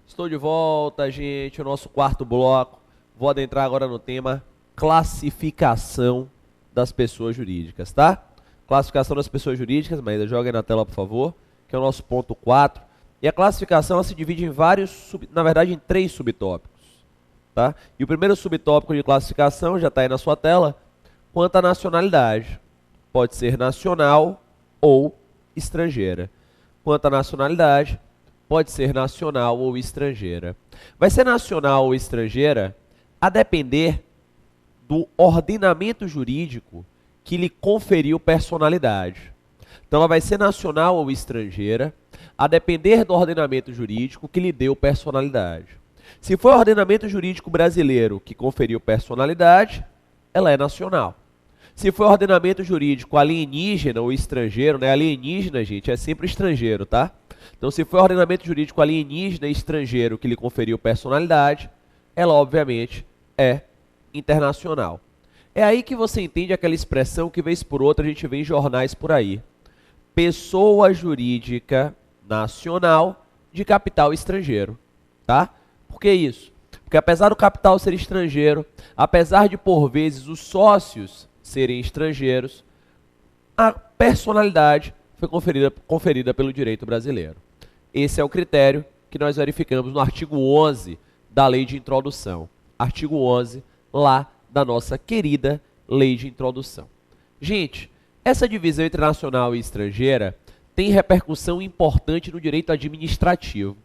Estou de volta, gente, o nosso quarto bloco. Vou adentrar agora no tema classificação das pessoas jurídicas, tá? Classificação das pessoas jurídicas, mas ainda joga aí na tela, por favor, que é o nosso ponto 4. E a classificação ela se divide em vários, na verdade, em 3 subtópicos, tá? E o primeiro subtópico de classificação já está aí na sua tela, quanto à nacionalidade. Pode ser nacional ou estrangeira. Quanto à nacionalidade, pode ser nacional ou estrangeira. Vai ser nacional ou estrangeira a depender do ordenamento jurídico que lhe conferiu personalidade. Então, ela vai ser nacional ou estrangeira a depender do ordenamento jurídico que lhe deu personalidade. Se for o ordenamento jurídico brasileiro que conferiu personalidade, ela é nacional. Se for ordenamento jurídico alienígena ou estrangeiro, né? Alienígena, gente, é sempre estrangeiro, tá? Então, se for ordenamento jurídico alienígena e estrangeiro que lhe conferiu personalidade, ela, obviamente, é internacional. É aí que você entende aquela expressão que, vez por outra, a gente vê em jornais por aí. Pessoa jurídica nacional de capital estrangeiro, tá? Por que isso? Porque apesar do capital ser estrangeiro, apesar de, por vezes, os sócios serem estrangeiros, a personalidade foi conferida pelo direito brasileiro. Esse é o critério que nós verificamos no artigo 11 da Lei de Introdução. Artigo 11, lá da nossa querida Lei de Introdução. Gente, essa divisão entre nacional e estrangeira tem repercussão importante no direito administrativo.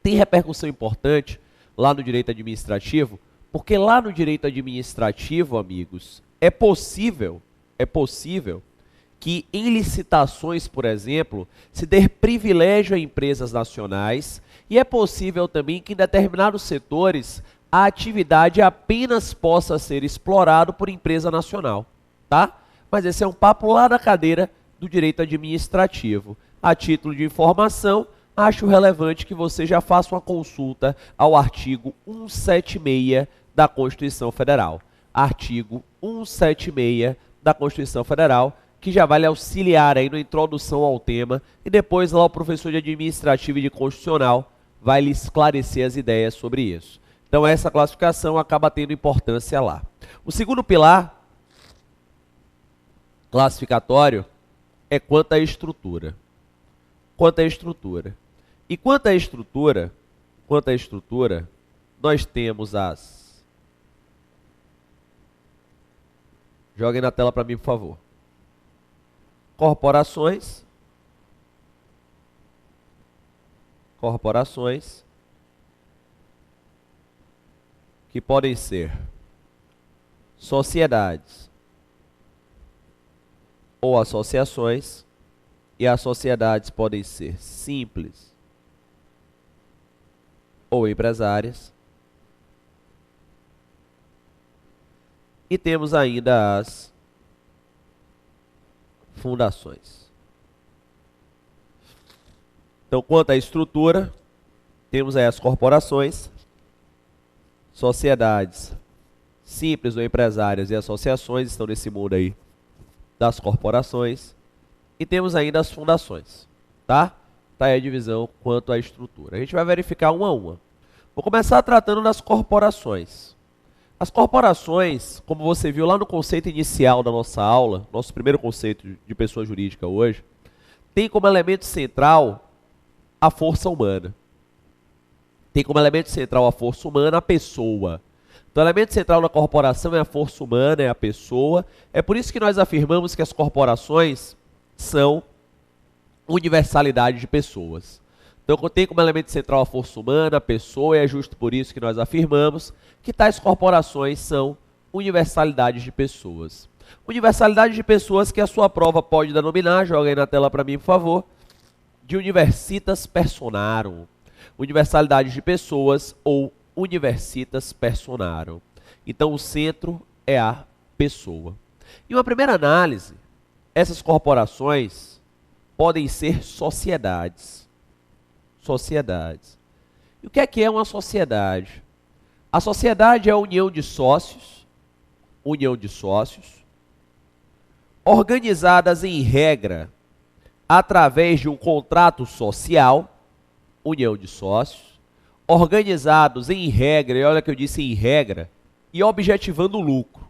Tem repercussão importante lá no direito administrativo, porque lá no direito administrativo, amigos, é possível que em licitações, por exemplo, se dê privilégio a empresas nacionais e é possível também que em determinados setores a atividade apenas possa ser explorado por empresa nacional, tá? Mas esse é um papo lá da cadeira do direito administrativo. A título de informação, acho relevante que você já faça uma consulta ao artigo 176 da Constituição Federal. Artigo 176 da Constituição Federal, que já vai lhe auxiliar aí na introdução ao tema, e depois lá o professor de administrativo e de constitucional vai lhe esclarecer as ideias sobre isso. Então essa classificação acaba tendo importância lá. O segundo pilar classificatório é quanto à estrutura. Quanto à estrutura. E quanto à estrutura, nós temos as... Joguem na tela para mim, por favor. Corporações, que podem ser sociedades ou associações, e as sociedades podem ser simples ou empresárias. E temos ainda as fundações. Então, quanto à estrutura, temos aí as corporações, sociedades simples ou empresárias e associações estão nesse mundo aí das corporações. E temos ainda as fundações, tá? Tá aí a divisão quanto à estrutura. A gente vai verificar uma a uma. Vou começar tratando das corporações. As corporações, como você viu lá no conceito inicial da nossa aula, nosso primeiro conceito de pessoa jurídica hoje, tem como elemento central a força humana. Tem como elemento central a força humana, a pessoa. Então, o elemento central da corporação é a força humana, é a pessoa. É por isso que nós afirmamos que as corporações são universalidade de pessoas. Então, tem como elemento central a força humana, a pessoa, e é justo por isso que nós afirmamos que tais corporações são universalidades de pessoas. Universalidade de pessoas que a sua prova pode denominar, joga aí na tela para mim, por favor, de universitas personarum. Universalidade de pessoas ou universitas personarum. Então, o centro é a pessoa. Em uma primeira análise, essas corporações podem ser sociedades. E o que é uma sociedade? A sociedade é a união de sócios, organizadas em regra através de um contrato social, união de sócios, organizados em regra, e olha que eu disse em regra, e objetivando o lucro.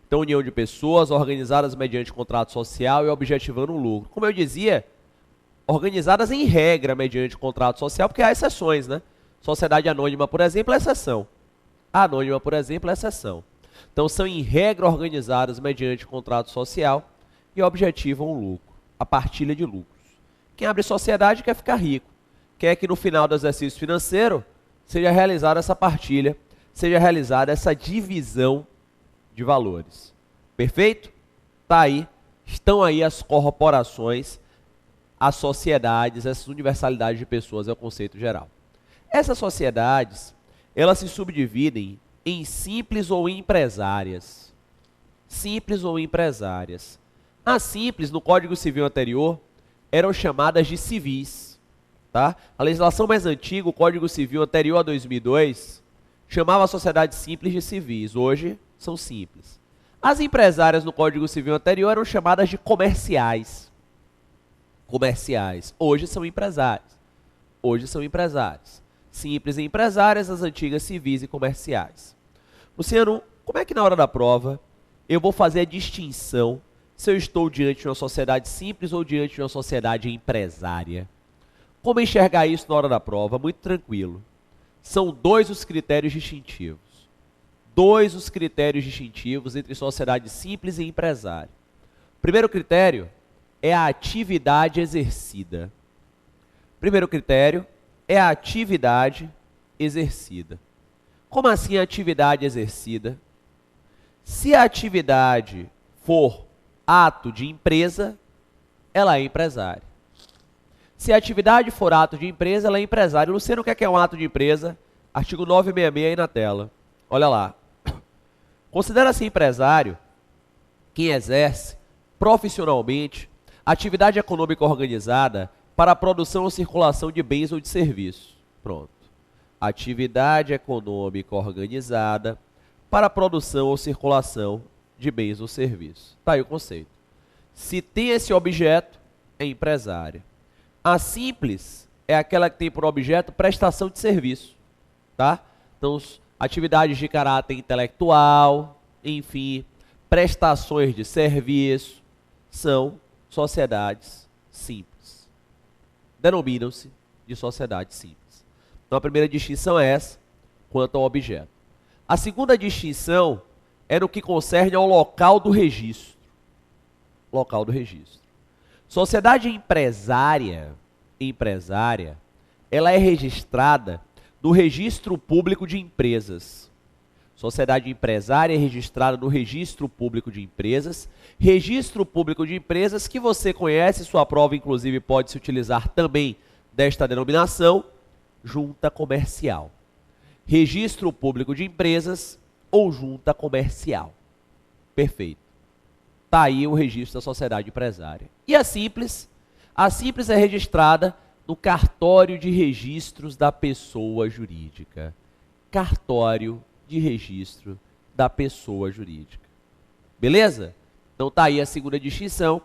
Então, união de pessoas organizadas mediante contrato social e objetivando o lucro. Como eu dizia, organizadas em regra mediante contrato social, porque há exceções, né? Sociedade anônima, por exemplo, é exceção. A anônima, por exemplo, é exceção. Então, são em regra organizadas mediante contrato social e objetivam o lucro, a partilha de lucros. Quem abre sociedade quer ficar rico, quer que no final do exercício financeiro seja realizada essa partilha, seja realizada essa divisão de valores. Perfeito? Tá aí, estão aí as corporações, as sociedades, essas universalidades de pessoas, é o conceito geral. Essas sociedades, elas se subdividem em simples ou empresárias. Simples ou empresárias. As simples, no Código Civil anterior, eram chamadas de civis. Tá? A legislação mais antiga, o Código Civil anterior a 2002, chamava a sociedade simples de civis. Hoje, são simples. As empresárias no Código Civil anterior eram chamadas de comerciais. Comerciais. Hoje são empresários. Hoje são empresários. Simples e empresárias, as antigas civis e comerciais. Luciano, como é que na hora da prova eu vou fazer a distinção se eu estou diante de uma sociedade simples ou diante de uma sociedade empresária? Como enxergar isso na hora da prova? Muito tranquilo. São dois os critérios distintivos. Dois os critérios distintivos entre sociedade simples e empresária. O primeiro critério é a atividade exercida. Primeiro critério é a atividade exercida. Como assim a atividade exercida? Se a atividade for ato de empresa, ela é empresária. Se a atividade for ato de empresa, ela é empresária. Luciano, o que é um ato de empresa? Artigo 966 aí na tela. Olha lá. Considera-se empresário quem exerce profissionalmente atividade econômica organizada para a produção ou circulação de bens ou de serviços. Pronto. Atividade econômica organizada para a produção ou circulação de bens ou serviços. Está aí o conceito. Se tem esse objeto, é empresária. A simples é aquela que tem por objeto prestação de serviço. Tá? Então, atividades de caráter intelectual, enfim, prestações de serviço, são sociedades simples. Denominam-se de sociedade simples. Então a primeira distinção é essa, quanto ao objeto. A segunda distinção é no que concerne ao local do registro. Local do registro. Sociedade empresária, ela é registrada no Registro Público de Empresas. Sociedade empresária é registrada no Registro Público de Empresas. Registro Público de Empresas que você conhece, sua prova inclusive pode se utilizar também desta denominação, junta comercial. Registro Público de Empresas ou junta comercial. Perfeito. Está aí o registro da sociedade empresária. E a simples? A simples é registrada no cartório de registros da pessoa jurídica. Cartório de registro da pessoa jurídica. Beleza? Então está aí a segunda distinção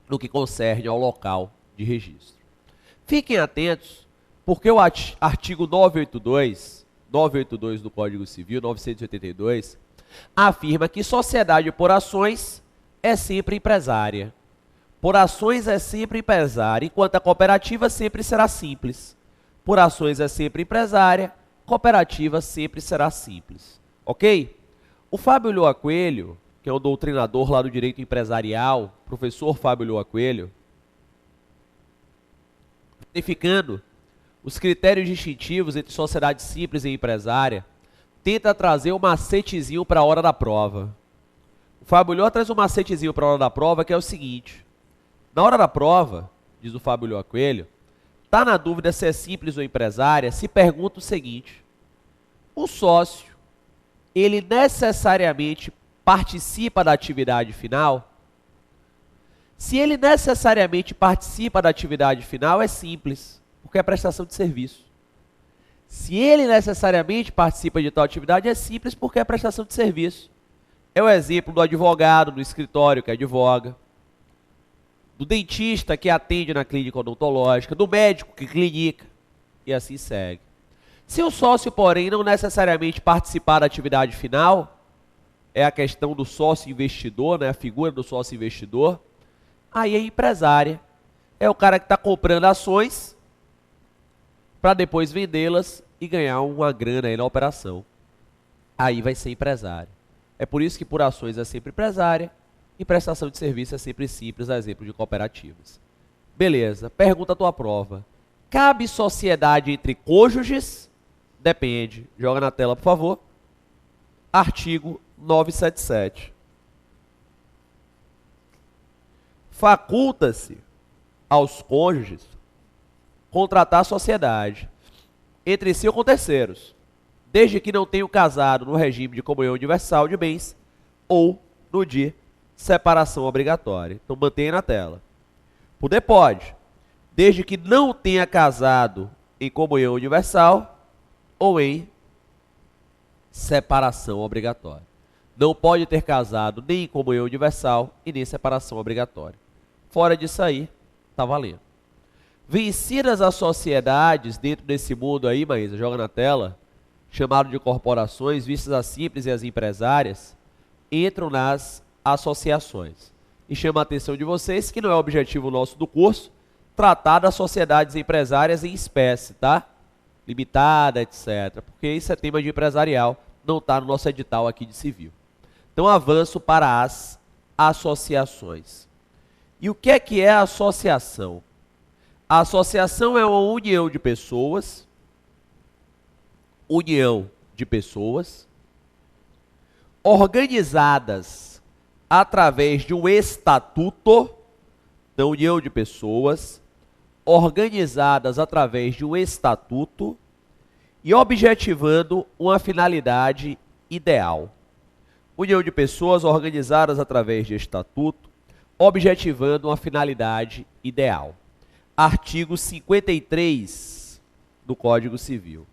no que concerne ao local de registro. Fiquem atentos, porque o artigo 982 do Código Civil, 982, afirma que sociedade por ações é sempre empresária. Por ações é sempre empresária, enquanto a cooperativa sempre será simples. Por ações é sempre empresária, cooperativa sempre será simples. Ok? O Fábio Lhoa Coelho, que é o doutrinador lá do direito empresarial, professor Fábio Lhoa Coelho, verificando os critérios distintivos entre sociedade simples e empresária, tenta trazer um macetezinho para a hora da prova. O Fábio Lhoa traz um macetezinho para a hora da prova, que é o seguinte. Na hora da prova, diz o Fábio Lhoa Coelho, está na dúvida se é simples ou empresária, se pergunta o seguinte: o sócio, ele necessariamente participa da atividade final? Se ele necessariamente participa da atividade final, é simples, porque é prestação de serviço. Se ele necessariamente participa de tal atividade, é simples, porque é prestação de serviço. É o exemplo do advogado no escritório que advoga, do dentista que atende na clínica odontológica, do médico que clinica, e assim segue. Se o sócio, porém, não necessariamente participar da atividade final, é a questão do sócio investidor, né, a figura do sócio investidor, aí é empresária. É o cara que está comprando ações para depois vendê-las e ganhar uma grana aí na operação. Aí vai ser empresário. É por isso que por ações é sempre empresária e prestação de serviço é sempre simples, a exemplo de cooperativas. Beleza, pergunta a tua prova. Cabe sociedade entre cônjuges? Depende. Joga na tela, por favor. Artigo 977. Faculta-se aos cônjuges contratar sociedade entre si ou com terceiros, desde que não tenham casado no regime de comunhão universal de bens ou no de separação obrigatória. Então mantenha na tela. Poder pode, desde que não tenha casado em comunhão universal ou em separação obrigatória. Não pode ter casado nem em comunhão universal e nem separação obrigatória. Fora disso aí, tá valendo. Vencidas as sociedades dentro desse mundo aí, Maísa, joga na tela, chamado de corporações, vistas as simples e as empresárias, entram nas associações. E chama a atenção de vocês que não é o objetivo nosso do curso tratar das sociedades empresárias em espécie, tá? Limitada, etc. Porque isso é tema de empresarial, não está no nosso edital aqui de civil. Então avanço para as associações. E o que é a associação? A associação é uma união de pessoas, organizadas através de um estatuto, da união de pessoas, organizadas através de um estatuto e objetivando uma finalidade ideal. União de pessoas organizadas através de estatuto, objetivando uma finalidade ideal. Artigo 53 do Código Civil.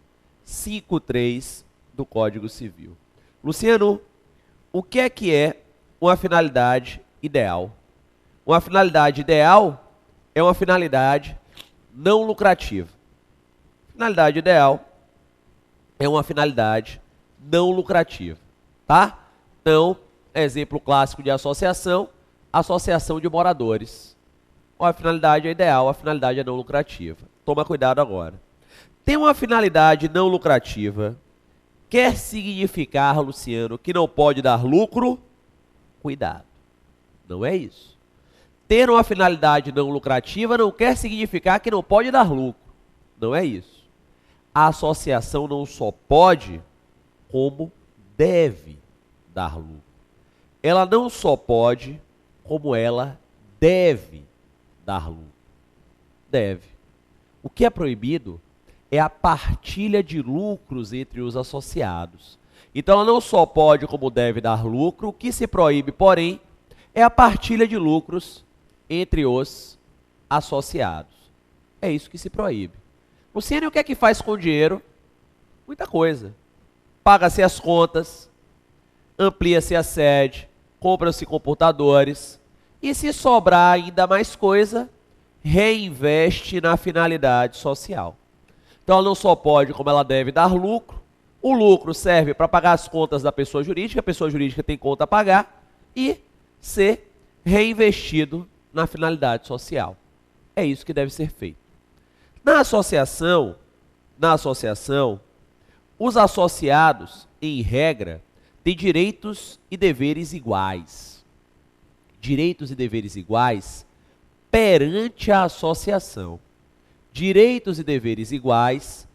53 do Código Civil. Luciano, o que é uma finalidade ideal? Uma finalidade ideal é uma finalidade não lucrativa. Finalidade ideal é uma finalidade não lucrativa, tá? Então, exemplo clássico de associação, associação de moradores. A finalidade é ideal, a finalidade é não lucrativa. Toma cuidado agora. Tem uma finalidade não lucrativa, quer significar, Luciano, que não pode dar lucro? Cuidado, não é isso. Ter uma finalidade não lucrativa não quer significar que não pode dar lucro. Não é isso. A associação não só pode, como deve dar lucro. Ela não só pode, como ela deve dar lucro. Deve. O que é proibido é a partilha de lucros entre os associados. Então ela não só pode, como deve dar lucro. O que se proíbe, porém, é a partilha de lucros entre os associados. É isso que se proíbe. Luciano, o que é que faz com o dinheiro? Muita coisa. Paga-se as contas, amplia-se a sede, compra-se computadores e, se sobrar ainda mais coisa, reinveste na finalidade social. Então ela não só pode, como ela deve dar lucro. O lucro serve para pagar as contas da pessoa jurídica, a pessoa jurídica tem conta a pagar e ser reinvestido na finalidade social. É isso que deve ser feito. Na associação, os associados, em regra, têm direitos e deveres iguais. Direitos e deveres iguais perante a associação. Direitos e deveres iguais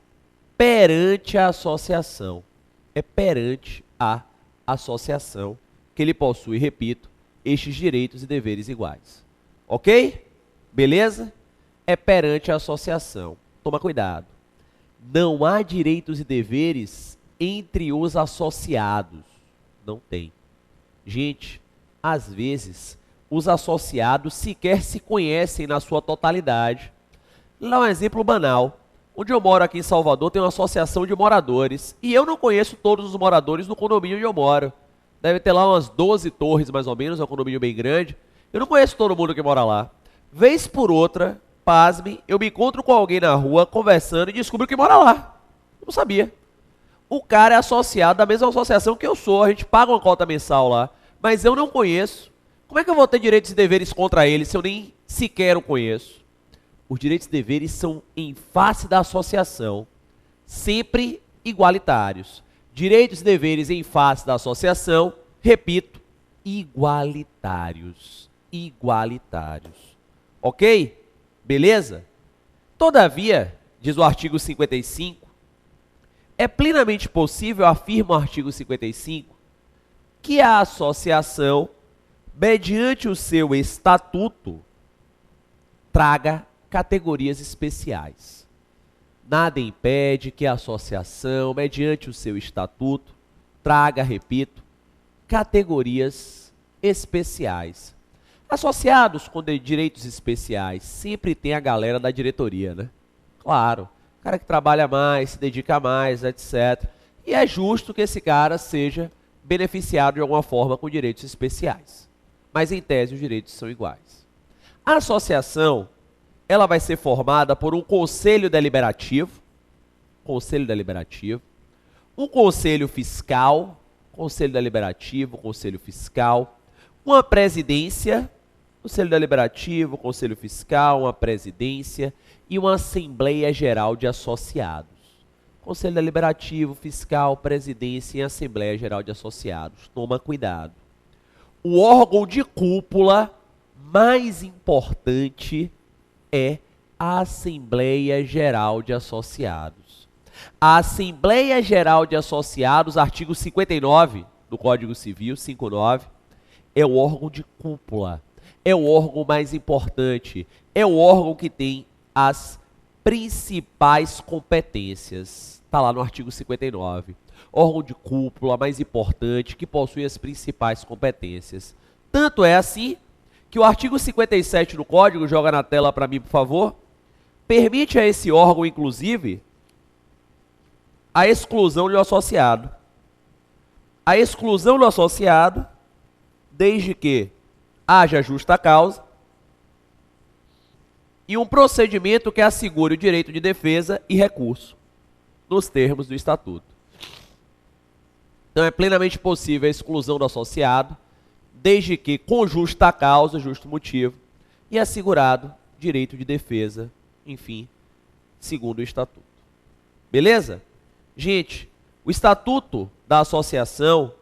perante a associação. É perante a associação que ele possui, repito, estes direitos e deveres iguais. Ok? Beleza? É perante a associação. Toma cuidado. Não há direitos e deveres entre os associados. Não tem. Gente, às vezes, os associados sequer se conhecem na sua totalidade. Vou dar um exemplo banal. Onde eu moro aqui em Salvador tem uma associação de moradores. E eu não conheço todos os moradores do condomínio onde eu moro. Deve ter lá umas 12 torres mais ou menos, é um condomínio bem grande. Eu não conheço todo mundo que mora lá. Vez por outra, pasme, eu me encontro com alguém na rua conversando e descubro que mora lá. Não sabia. O cara é associado da mesma associação que eu sou. A gente paga uma cota mensal lá. Mas eu não conheço. Como é que eu vou ter direitos e deveres contra ele se eu nem sequer o conheço? Os direitos e deveres são em face da associação. Sempre igualitários. Direitos e deveres em face da associação, repito, igualitários. Igualitários. Ok? Beleza? Todavia, diz o artigo 55, é plenamente possível, afirma o artigo 55, que a associação, mediante o seu estatuto, traga categorias especiais. Nada impede que a associação, mediante o seu estatuto, traga, repito, categorias especiais. Associados com direitos especiais, sempre tem a galera da diretoria, né? Claro, o cara que trabalha mais, se dedica mais, etc. E é justo que esse cara seja beneficiado de alguma forma com direitos especiais. Mas, em tese, os direitos são iguais. A associação, ela vai ser formada por um conselho deliberativo, um conselho fiscal, conselho deliberativo, conselho fiscal, uma presidência, conselho deliberativo, conselho fiscal, uma presidência e uma assembleia geral de associados. Conselho deliberativo, fiscal, presidência e assembleia geral de associados. Toma cuidado. O órgão de cúpula mais importante é a Assembleia Geral de Associados. A Assembleia Geral de Associados, artigo 59 do Código Civil, 59, é o órgão de cúpula. É o órgão mais importante. É o órgão que tem as principais competências. Está lá no artigo 59. Órgão de cúpula mais importante que possui as principais competências. Tanto é assim que o artigo 57 do Código, joga na tela para mim, por favor, permite a esse órgão, inclusive, a exclusão do associado. A exclusão do associado, desde que haja justa causa e um procedimento que assegure o direito de defesa e recurso, nos termos do Estatuto. Então é plenamente possível a exclusão do associado, desde que com justa causa, justo motivo, e assegurado direito de defesa, enfim, segundo o Estatuto. Beleza? Gente, o Estatuto da Associação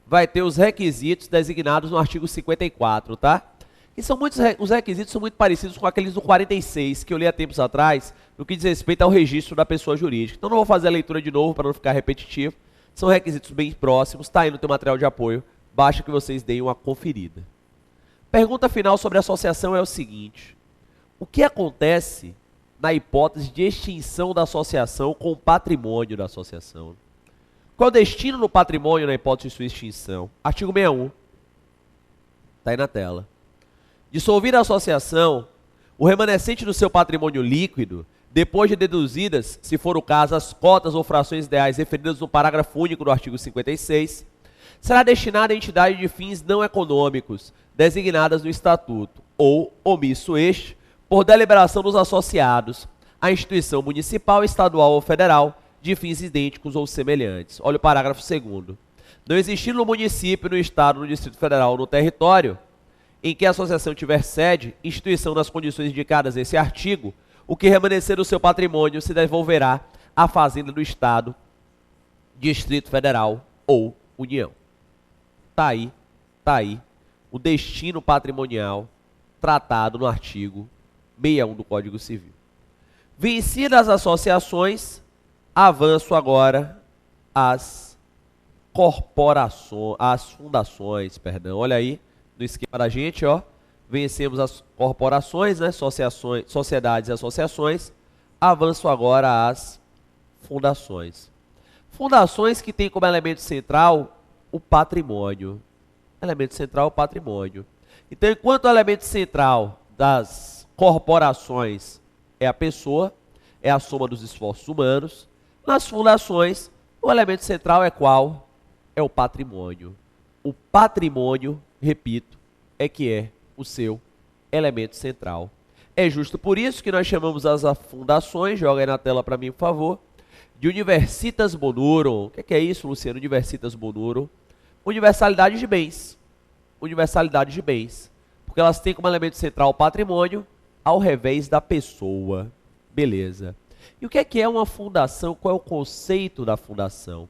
vai ter os requisitos designados no artigo 54, tá? E os requisitos são muito parecidos com aqueles do 46, que eu li há tempos atrás, no que diz respeito ao registro da pessoa jurídica. Então não vou fazer a leitura de novo para não ficar repetitivo. São requisitos bem próximos, está aí no teu material de apoio, basta que vocês deem uma conferida. Pergunta final sobre a associação é o seguinte: o que acontece na hipótese de extinção da associação com o patrimônio da associação? Qual é o destino do patrimônio na hipótese de sua extinção? Artigo 61. Está aí na tela. Dissolvida a associação, o remanescente do seu patrimônio líquido, depois de deduzidas, se for o caso, as cotas ou frações ideais referidas no parágrafo único do artigo 56, será destinado a entidade de fins não econômicos, designadas no Estatuto, ou, omisso este, por deliberação dos associados, à instituição municipal, estadual ou federal, de fins idênticos ou semelhantes. Olha o parágrafo 2º. Não existindo no município, no estado, no Distrito Federal ou no território em que a associação tiver sede, instituição nas condições indicadas nesse artigo, o que remanescer do seu patrimônio se devolverá à Fazenda do Estado, Distrito Federal ou União. Tá aí o destino patrimonial tratado no artigo 61 do Código Civil. Vencidas as associações, avanço agora às corporações, às fundações, perdão. Olha aí no esquema da gente, ó. Vencemos as corporações, né, sociedades e associações. Avanço agora às fundações. Fundações que têm como elemento central o patrimônio. Elemento central, o patrimônio. Então, enquanto o elemento central das corporações é a pessoa, é a soma dos esforços humanos, nas fundações, o elemento central é qual? É o patrimônio. O patrimônio, repito, é que é o seu elemento central. É justo por isso que nós chamamos as fundações, joga aí na tela para mim, por favor, de Universitas Bonurum. O que é isso, Luciano? Universitas Bonurum. Universalidade de bens. Universalidade de bens. Porque elas têm como elemento central o patrimônio, ao revés da pessoa. Beleza. E o que é uma fundação? Qual é o conceito da fundação?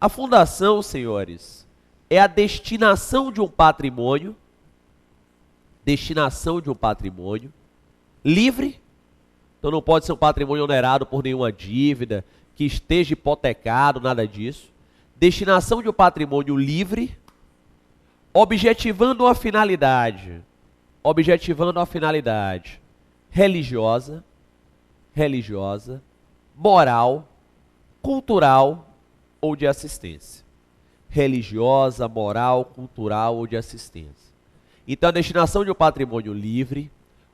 A fundação, senhores, é a destinação de um patrimônio, livre. Então não pode ser um patrimônio onerado por nenhuma dívida, que esteja hipotecado, nada disso. Destinação de um patrimônio livre, objetivando uma finalidade religiosa, moral, cultural ou de assistência. Religiosa, moral, cultural ou de assistência. Então, a destinação de um patrimônio livre,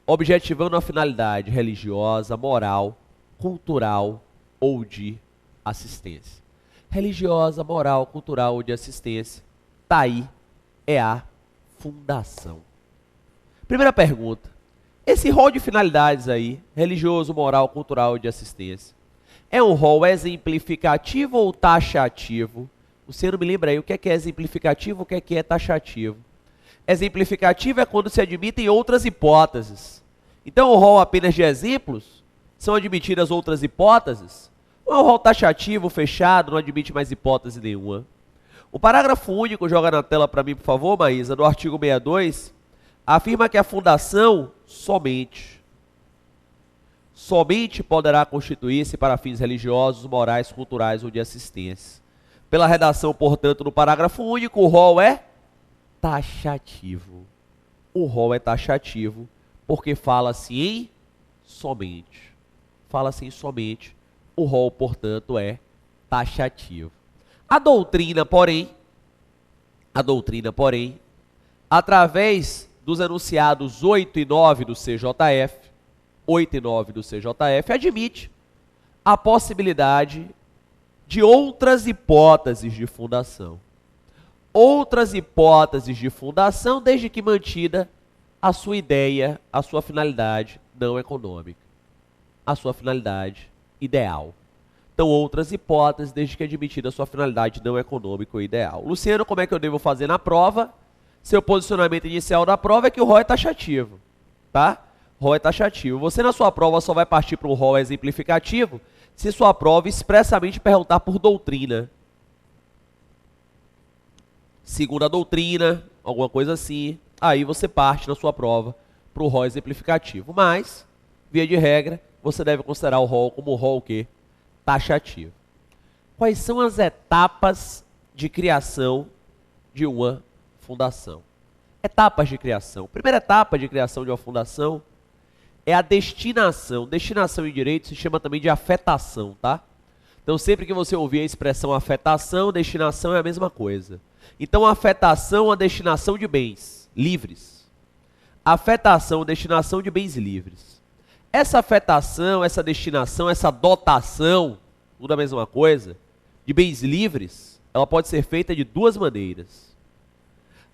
objetivando uma finalidade religiosa, moral, cultural ou de assistência. Religiosa, moral, cultural ou de assistência. Tá aí, é a fundação. Primeira pergunta. Esse rol de finalidades aí, religioso, moral, cultural ou de assistência, é um rol exemplificativo ou taxativo? Você não me lembra aí o que é exemplificativo, o que é taxativo? Exemplificativo é quando se admitem outras hipóteses. Então, o rol apenas de exemplos, são admitidas outras hipóteses? Ou é um rol taxativo, fechado, não admite mais hipótese nenhuma? O parágrafo único, joga na tela para mim, por favor, Maísa, do artigo 62, afirma que a fundação somente poderá constituir-se para fins religiosos, morais, culturais ou de assistência. Pela redação, portanto, no parágrafo único, o rol é taxativo. O rol é taxativo porque fala-se em somente. Fala-se em somente. O rol, portanto, é taxativo. A doutrina, porém, através dos enunciados 8 e 9 do CJF, admite a possibilidade de outras hipóteses de fundação. Desde que mantida a sua ideia, a sua finalidade não econômica, a sua finalidade ideal. Então, outras hipóteses, desde que admitida a sua finalidade não econômica ou ideal. Luciano, como é que eu devo fazer na prova? Seu posicionamento inicial da prova é que o rol é taxativo, tá? Rol é taxativo. Você na sua prova só vai partir para um rol exemplificativo se sua prova expressamente perguntar por doutrina. Segunda doutrina, alguma coisa assim, aí você parte na sua prova para o rol exemplificativo. Mas, via de regra, você deve considerar o rol como o rol o quê? Taxativo. Quais são as etapas de criação de uma fundação? Etapas de criação. Primeira etapa de criação de uma fundação é a destinação. Destinação em direito se chama também de afetação, tá? Então, sempre que você ouvir a expressão afetação, destinação é a mesma coisa. Então, afetação, a destinação de bens livres. Afetação, destinação de bens livres. Essa afetação, essa destinação, essa dotação, tudo a mesma coisa, de bens livres, ela pode ser feita de duas maneiras.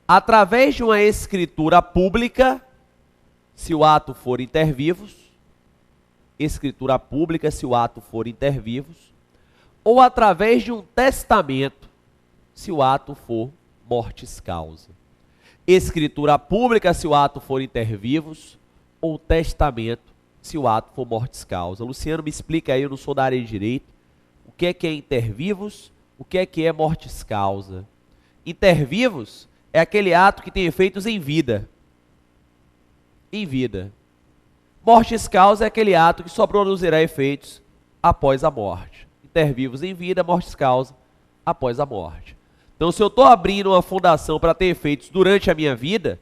Através de uma escritura pública, se o ato for inter vivos, escritura pública, se o ato for inter vivos, ou através de um testamento, se o ato for mortis causa. Escritura pública, se o ato for inter vivos, ou testamento, se o ato for mortis causa. Luciano, me explica aí, eu não sou da área de direito, o que é inter vivos, o que é mortis causa. Inter vivos é aquele ato que tem efeitos em vida. Em vida. Mortis causa é aquele ato que só produzirá efeitos após a morte. Inter vivos em vida, mortis causa após a morte. Então, se eu estou abrindo uma fundação para ter efeitos durante a minha vida,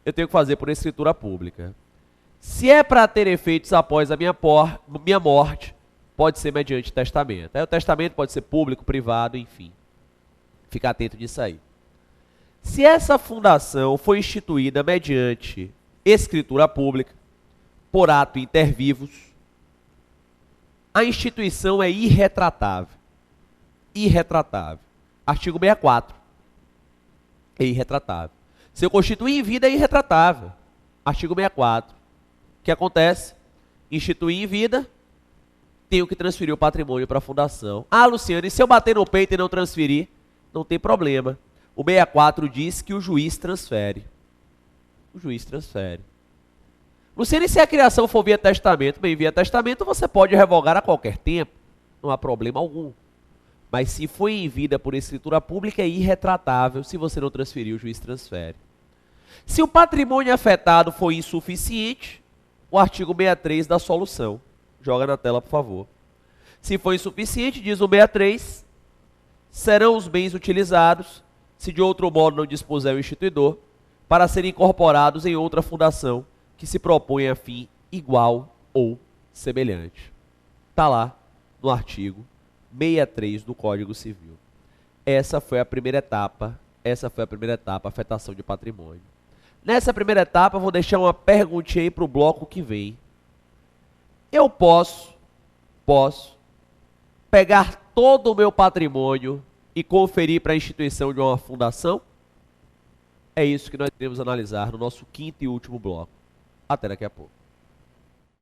eu tenho que fazer por escritura pública. Se é para ter efeitos após a minha morte, pode ser mediante testamento. Aí o testamento pode ser público, privado, enfim. Fica atento nisso aí. Se essa fundação foi instituída mediante escritura pública, por ato inter vivos, a instituição é irretratável. Irretratável. Artigo 64. É irretratável. Se eu constituir em vida, é irretratável. Artigo 64. O que acontece? Instituir em vida, tenho que transferir o patrimônio para a fundação. Ah, Luciano, e se eu bater no peito e não transferir? Não tem problema. O 64 diz que o juiz transfere. O juiz transfere. Luciano, e se a criação for via testamento? Bem, via testamento você pode revogar a qualquer tempo. Não há problema algum. Mas se foi em vida por escritura pública, é irretratável. Se você não transferir, o juiz transfere. Se o patrimônio afetado for insuficiente, o artigo 63 dá solução. Joga na tela, por favor. Se for insuficiente, diz o 63, serão os bens utilizados, se de outro modo não dispuser o instituidor, para serem incorporados em outra fundação que se propõe a fim igual ou semelhante. Está lá no artigo 63 do Código Civil. Essa foi a primeira etapa, afetação de patrimônio. Nessa primeira etapa, eu vou deixar uma perguntinha aí para o bloco que vem. Eu posso pegar todo o meu patrimônio e conferir para a instituição de uma fundação? É isso que nós iremos analisar no nosso quinto e último bloco. Até daqui a pouco.